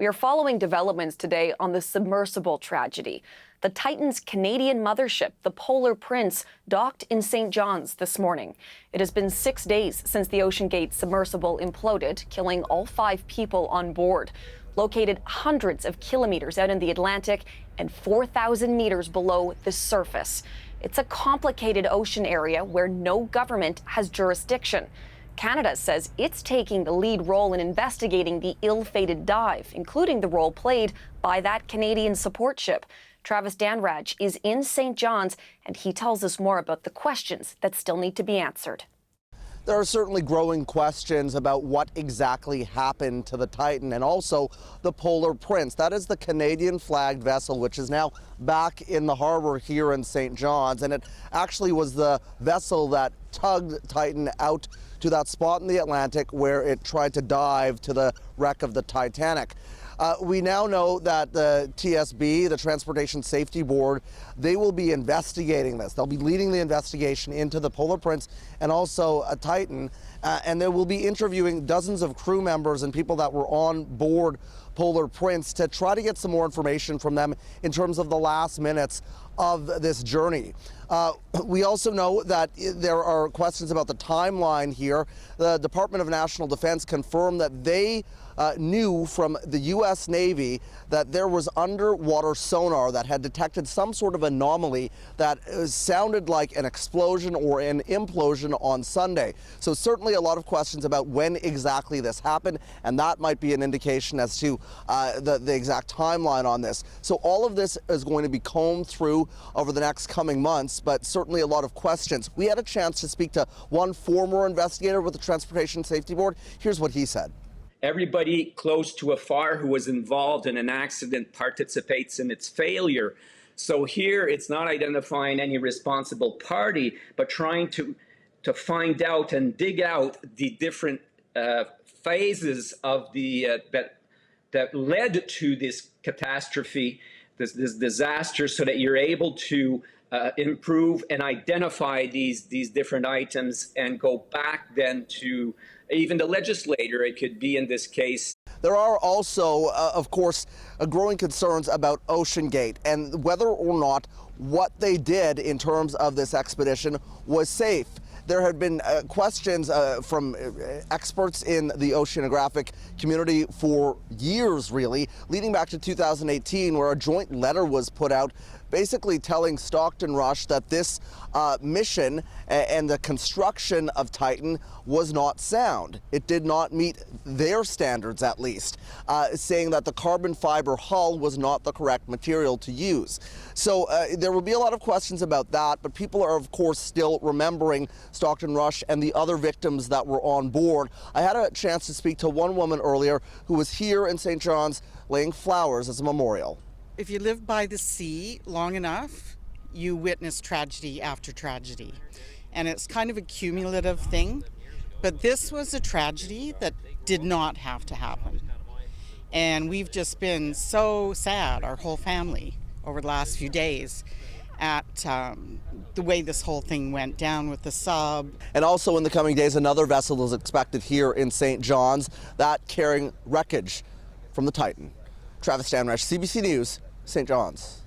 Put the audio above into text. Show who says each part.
Speaker 1: We are following developments today on the submersible tragedy. The Titan's Canadian mothership, the Polar Prince, docked in St. John's this morning. It has been 6 days since the OceanGate submersible imploded, killing all 5 people on board. Located hundreds of kilometers out in the Atlantic and 4,000 meters below the surface. It's a complicated ocean area where no government has jurisdiction. Canada says it's taking the lead role in investigating the ill-fated dive, including the role played by that Canadian support ship. Travis Danraj is in St. John's, and he tells us more about the questions that still need to be answered.
Speaker 2: There are certainly growing questions about what exactly happened to the Titan and also the Polar Prince. That is the Canadian-flagged vessel, which is now back in the harbor here in St. John's. And it actually was the vessel that tugged Titan out to that spot in the Atlantic where it tried to dive to the wreck of the Titanic. We now know that the TSB, the Transportation Safety Board, they will be investigating this. They'll be leading the investigation into the Polar Prince and also a Titan, and they will be interviewing dozens of crew members and people that were on board Polar Prince to try to get some more information from them in terms of the last minutes of this journey. We also know that there are questions about the timeline here. The Department of National Defense confirmed that they knew from the U.S. Navy that there was underwater sonar that had detected some sort of anomaly that sounded like an explosion or an implosion on Sunday. So certainly a lot of questions about when exactly this happened, and that might be an indication as to the exact timeline on this. So all of this is going to be combed through over the next coming months, but certainly a lot of questions. We had a chance to speak to one former investigator with the Transportation Safety Board. Here's what he said.
Speaker 3: Everybody close to a fire who was involved in an accident participates in its failure. So here it's not identifying any responsible party, but trying to find out and dig out the different phases of the that led to this catastrophe, this disaster, so that you're able to improve and identify these different items and go back then to even the legislator, it could be in this case.
Speaker 2: There are also, of course, growing concerns about OceanGate and whether or not what they did in terms of this expedition was safe. There had been questions from experts in the oceanographic community for years, really, leading back to 2018, where a joint letter was put out basically telling Stockton Rush that this mission and the construction of Titan was not sound. It did not meet their standards, at least, saying that the carbon fiber hull was not the correct material to use. So there will be a lot of questions about that, but people are, of course, still remembering Stockton Rush and the other victims that were on board. I had a chance to speak to one woman earlier who was here in St. John's laying flowers as a memorial.
Speaker 4: If you live by the sea long enough, you witness tragedy after tragedy. And it's kind of a cumulative thing, but this was a tragedy that did not have to happen. And we've just been so sad, our whole family, over the last few days at the way this whole thing went down with the sub.
Speaker 2: And also in the coming days, another vessel is expected here in St. John's, that carrying wreckage from the Titan. Travis Danraj, CBC News, St. John's.